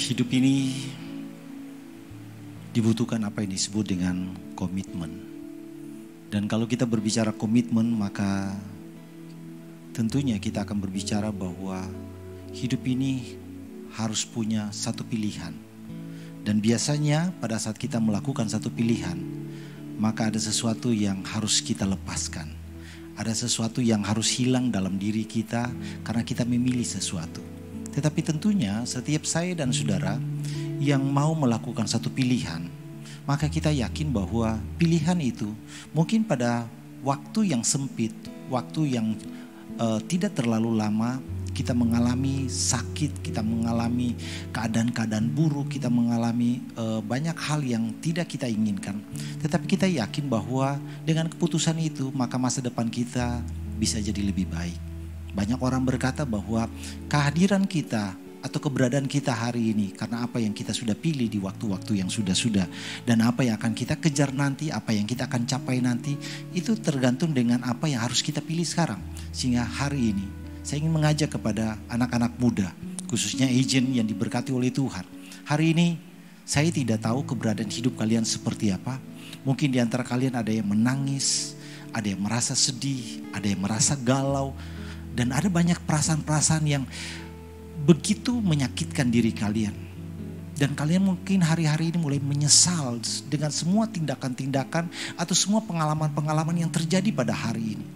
Hidup ini dibutuhkan apa yang disebut dengan komitmen. Dan kalau kita berbicara komitmen, maka tentunya kita akan berbicara bahwa hidup ini harus punya satu pilihan. Dan biasanya pada saat kita melakukan satu pilihan, maka ada sesuatu yang harus kita lepaskan. Ada sesuatu yang harus hilang dalam diri kita karena kita memilih sesuatu. Tetapi tentunya setiap saya dan saudara yang mau melakukan satu pilihan, maka kita yakin bahwa pilihan itu mungkin pada waktu yang sempit, waktu yang tidak terlalu lama, kita mengalami sakit, kita mengalami keadaan-keadaan buruk, kita mengalami banyak hal yang tidak kita inginkan. Tetapi kita yakin bahwa dengan keputusan itu maka masa depan kita bisa jadi lebih baik. Banyak orang berkata bahwa kehadiran kita atau keberadaan kita hari ini karena apa yang kita sudah pilih di waktu-waktu yang sudah-sudah, dan apa yang akan kita kejar nanti, apa yang kita akan capai nanti, itu tergantung dengan apa yang harus kita pilih sekarang. Sehingga hari ini saya ingin mengajak kepada anak-anak muda, khususnya agent yang diberkati oleh Tuhan. Hari ini saya tidak tahu keberadaan hidup kalian seperti apa. Mungkin di antara kalian ada yang menangis, ada yang merasa sedih, ada yang merasa galau, dan ada banyak perasaan-perasaan yang begitu menyakitkan diri kalian. Dan kalian mungkin hari-hari ini mulai menyesal dengan semua tindakan-tindakan atau semua pengalaman-pengalaman yang terjadi pada hari ini.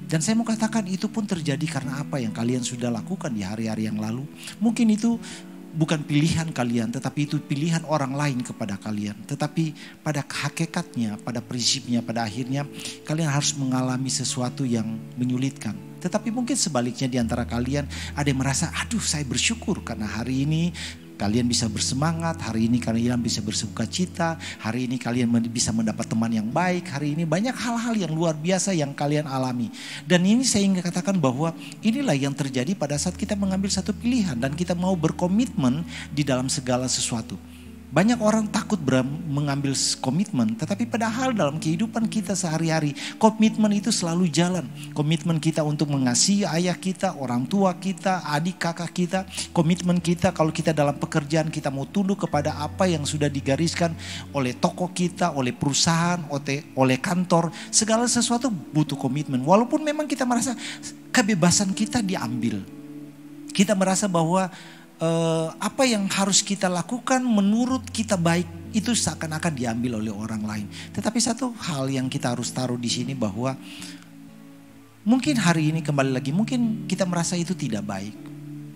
Dan saya mau katakan itu pun terjadi karena apa yang kalian sudah lakukan di hari-hari yang lalu. Mungkin itu bukan pilihan kalian, tetapi itu pilihan orang lain kepada kalian. Tetapi pada hakikatnya, pada prinsipnya, pada akhirnya kalian harus mengalami sesuatu yang menyulitkan. Tetapi mungkin sebaliknya di antara kalian ada yang merasa, aduh saya bersyukur karena hari ini kalian bisa bersemangat, hari ini kalian bisa bersuka cita, hari ini kalian bisa mendapat teman yang baik, hari ini banyak hal-hal yang luar biasa yang kalian alami. Dan ini saya ingin katakan bahwa inilah yang terjadi pada saat kita mengambil satu pilihan dan kita mau berkomitmen di dalam segala sesuatu. Banyak orang takut mengambil komitmen, tetapi padahal dalam kehidupan kita sehari-hari, komitmen itu selalu jalan. Komitmen kita untuk mengasihi ayah kita, orang tua kita, adik kakak kita. Komitmen kita kalau kita dalam pekerjaan, kita mau tunduk kepada apa yang sudah digariskan oleh toko kita, oleh perusahaan, oleh kantor. Segala sesuatu butuh komitmen. Walaupun memang kita merasa kebebasan kita diambil. Kita merasa bahwa apa yang harus kita lakukan menurut kita baik itu seakan-akan diambil oleh orang lain. Tetapi satu hal yang kita harus taruh di sini bahwa mungkin hari ini kembali lagi mungkin kita merasa itu tidak baik.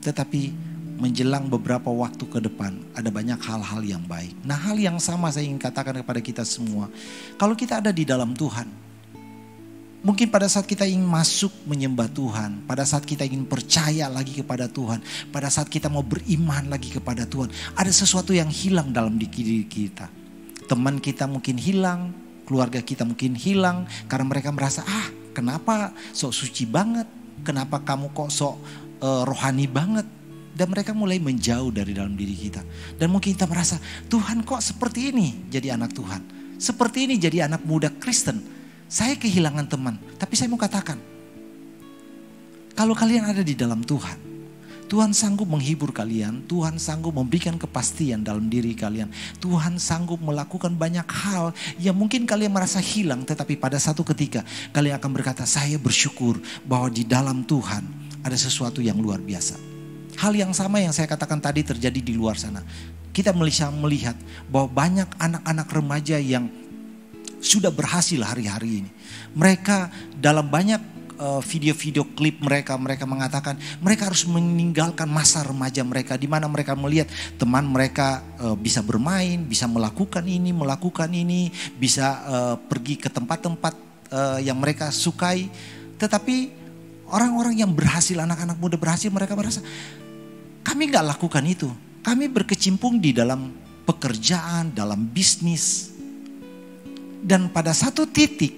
Tetapi menjelang beberapa waktu ke depan ada banyak hal-hal yang baik. Nah, hal yang sama saya ingin katakan kepada kita semua. Kalau kita ada di dalam Tuhan, mungkin pada saat kita ingin masuk menyembah Tuhan, pada saat kita ingin percaya lagi kepada Tuhan, pada saat kita mau beriman lagi kepada Tuhan, ada sesuatu yang hilang dalam diri kita. Teman kita mungkin hilang, keluarga kita mungkin hilang karena mereka merasa, kenapa sok suci banget, kenapa kamu kok sok rohani banget. Dan mereka mulai menjauh dari dalam diri kita. Dan mungkin kita merasa, Tuhan kok seperti ini jadi anak Tuhan, seperti ini jadi anak muda Kristen. Saya kehilangan teman, tapi saya mau katakan, kalau kalian ada di dalam Tuhan, Tuhan sanggup menghibur kalian, Tuhan sanggup memberikan kepastian dalam diri kalian. Tuhan sanggup melakukan banyak hal yang mungkin kalian merasa hilang, tetapi pada satu ketika kalian akan berkata, saya bersyukur bahwa di dalam Tuhan ada sesuatu yang luar biasa. Hal yang sama yang saya katakan tadi terjadi di luar sana. Kita bisa melihat bahwa banyak anak-anak remaja yang sudah berhasil hari-hari ini. Mereka dalam banyak video-video klip mereka mengatakan mereka harus meninggalkan masa remaja mereka di mana mereka melihat teman mereka bisa bermain, bisa melakukan ini, bisa pergi ke tempat-tempat yang mereka sukai. Tetapi orang-orang yang berhasil, anak-anak muda berhasil, mereka merasa kami gak lakukan itu. Kami berkecimpung di dalam pekerjaan, dalam bisnis. Dan pada satu titik,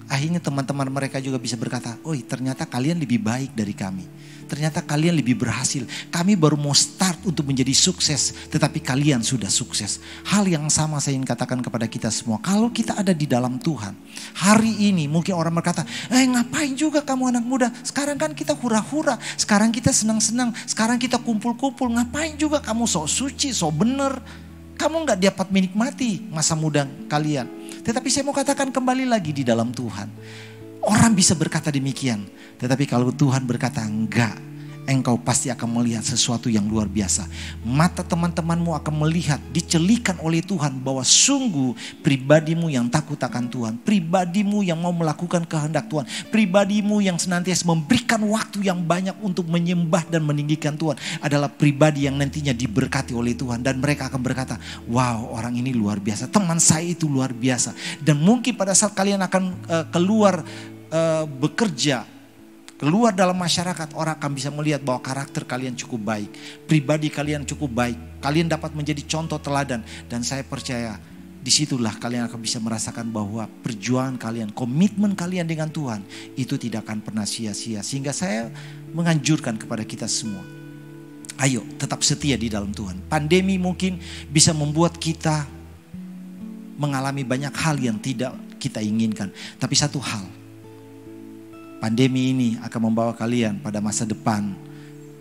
akhirnya teman-teman mereka juga bisa berkata, ternyata kalian lebih baik dari kami. Ternyata kalian lebih berhasil. Kami baru mau start untuk menjadi sukses, tetapi kalian sudah sukses. Hal yang sama saya ingin katakan kepada kita semua. Kalau kita ada di dalam Tuhan, hari ini mungkin orang berkata, ngapain juga kamu anak muda? Sekarang kan kita hura-hura, sekarang kita senang-senang, sekarang kita kumpul-kumpul. Ngapain juga kamu sok suci, sok bener? Kamu gak dapat menikmati masa muda kalian. Tetapi saya mau katakan kembali lagi di dalam Tuhan. Orang bisa berkata demikian. Tetapi kalau Tuhan berkata enggak, engkau pasti akan melihat sesuatu yang luar biasa. Mata teman-temanmu akan melihat, dicelikan oleh Tuhan bahwa sungguh pribadimu yang takut akan Tuhan. Pribadimu yang mau melakukan kehendak Tuhan. Pribadimu yang senantiasa memberikan waktu yang banyak untuk menyembah dan meninggikan Tuhan. Adalah pribadi yang nantinya diberkati oleh Tuhan. Dan mereka akan berkata, wow, orang ini luar biasa. Teman saya itu luar biasa. Dan mungkin pada saat kalian akan keluar bekerja, keluar dalam masyarakat, orang akan bisa melihat bahwa karakter kalian cukup baik. Pribadi kalian cukup baik. Kalian dapat menjadi contoh teladan. Dan saya percaya disitulah kalian akan bisa merasakan bahwa perjuangan kalian, komitmen kalian dengan Tuhan itu tidak akan pernah sia-sia. Sehingga saya menganjurkan kepada kita semua, ayo tetap setia di dalam Tuhan. Pandemi mungkin bisa membuat kita mengalami banyak hal yang tidak kita inginkan. Tapi satu hal, pandemi ini akan membawa kalian pada masa depan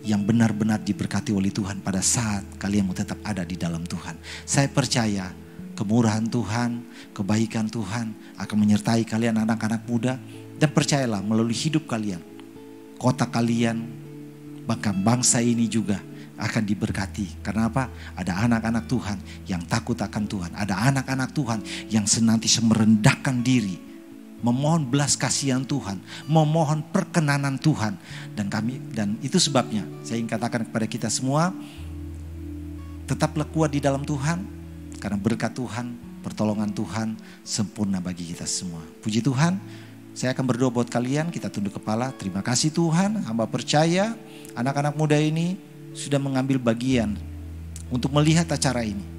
yang benar-benar diberkati oleh Tuhan pada saat kalian mau tetap ada di dalam Tuhan. Saya percaya kemurahan Tuhan, kebaikan Tuhan akan menyertai kalian anak-anak muda. Dan percayalah melalui hidup kalian, kota kalian, bahkan bangsa ini juga akan diberkati. Karena apa? Ada anak-anak Tuhan yang takut akan Tuhan. Ada anak-anak Tuhan yang senantiasa merendahkan diri, memohon belas kasihan Tuhan, memohon perkenanan Tuhan. Dan itu sebabnya saya ingin katakan kepada kita semua, tetaplah kuat di dalam Tuhan, karena berkat Tuhan, pertolongan Tuhan sempurna bagi kita semua. Puji Tuhan. Saya akan berdoa buat kalian, kita tunduk kepala. Terima kasih Tuhan, hamba percaya anak-anak muda ini sudah mengambil bagian untuk melihat acara ini.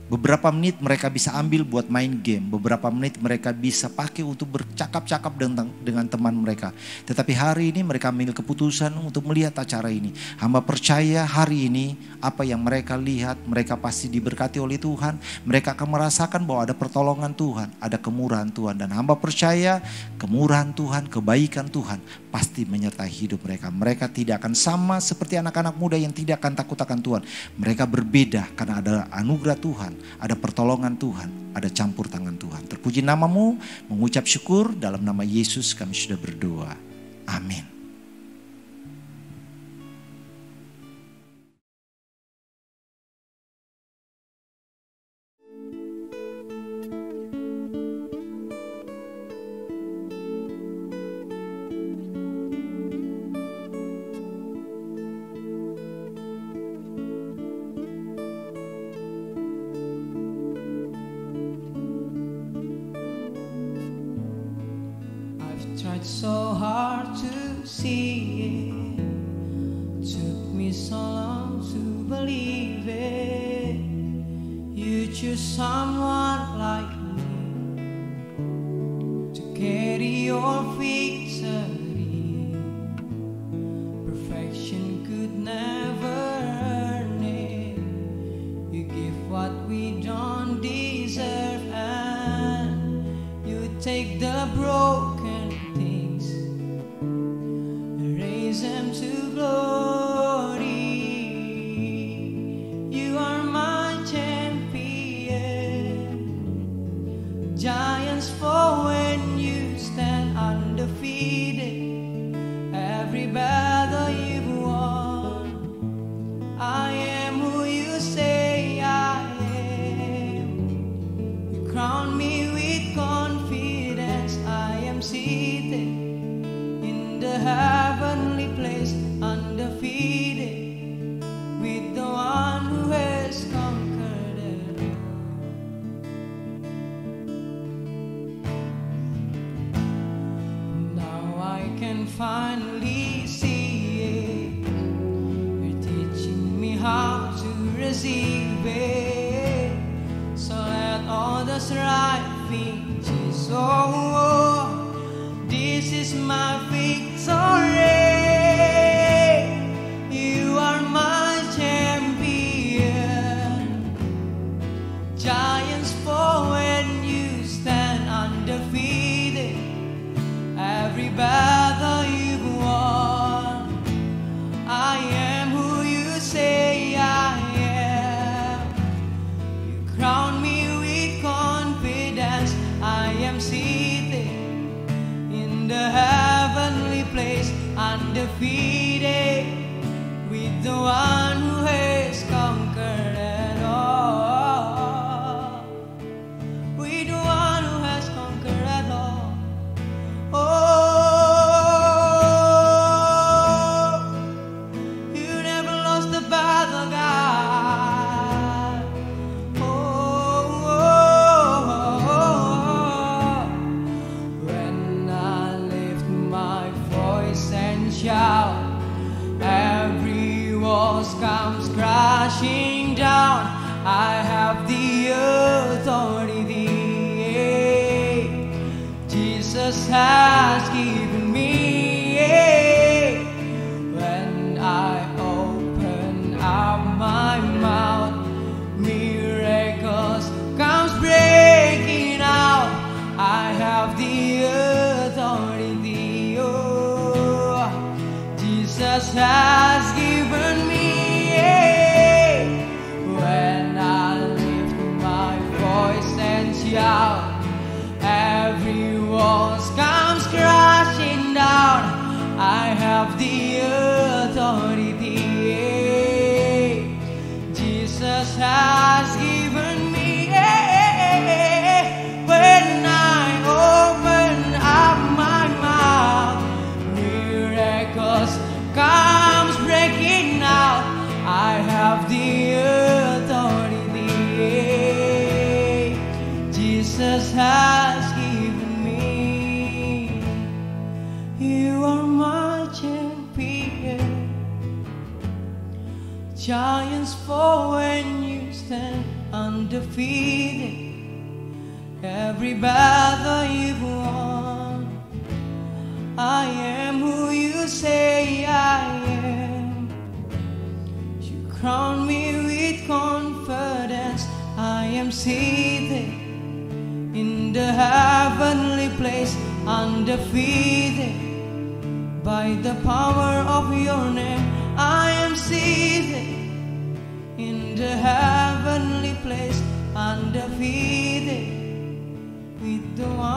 Beberapa menit mereka bisa ambil buat main game. Beberapa menit mereka bisa pakai untuk bercakap-cakap dengan teman mereka. Tetapi hari ini mereka ambil keputusan untuk melihat acara ini. Hamba percaya hari ini apa yang mereka lihat, mereka pasti diberkati oleh Tuhan. Mereka akan merasakan bahwa ada pertolongan Tuhan, ada kemurahan Tuhan. Dan hamba percaya kemurahan Tuhan, kebaikan Tuhan pasti menyertai hidup mereka. Mereka tidak akan sama seperti anak-anak muda yang tidak akan takut akan Tuhan. Mereka berbeda karena ada anugerah Tuhan, ada pertolongan Tuhan, ada campur tangan Tuhan. Terpuji namamu, mengucap syukur dalam nama Yesus kami sudah berdoa. Amin. So hard to see it, took me so long to believe it. You choose someone like me to carry your victory. Perfection could never earn it. You give what we don't deserve, and you take the broken them to glory. You are my champion. Giants fall when you stand undefeated. Every battle you've won. I am who you say I am. You crown me with confidence. I am seated in the heavenly place, undefeated, with the one who has conquered it all. Now I can finally see it. You're teaching me how to receive it. So let all those right things, oh, this is my victory. You are my champion. crashing down, I have the authority. Jesus has given me. When I open up my mouth, miracles comes breaking out. I have the authority. Oh, Jesus has given me. When I lift my voice and shout, every wall comes crashing down. I have the authority. Jesus has given me. When I open up my mouth, miracles comes breaking out. I have the authority. Jesus has given me. You are my champion. Giants fall when you stand undefeated. Every battle you've won. I am who you say I am. You crown me with confidence. I am seated in the heavenly place, undefeated. By the power of your name, I am seated in the heavenly place, undefeated. With the one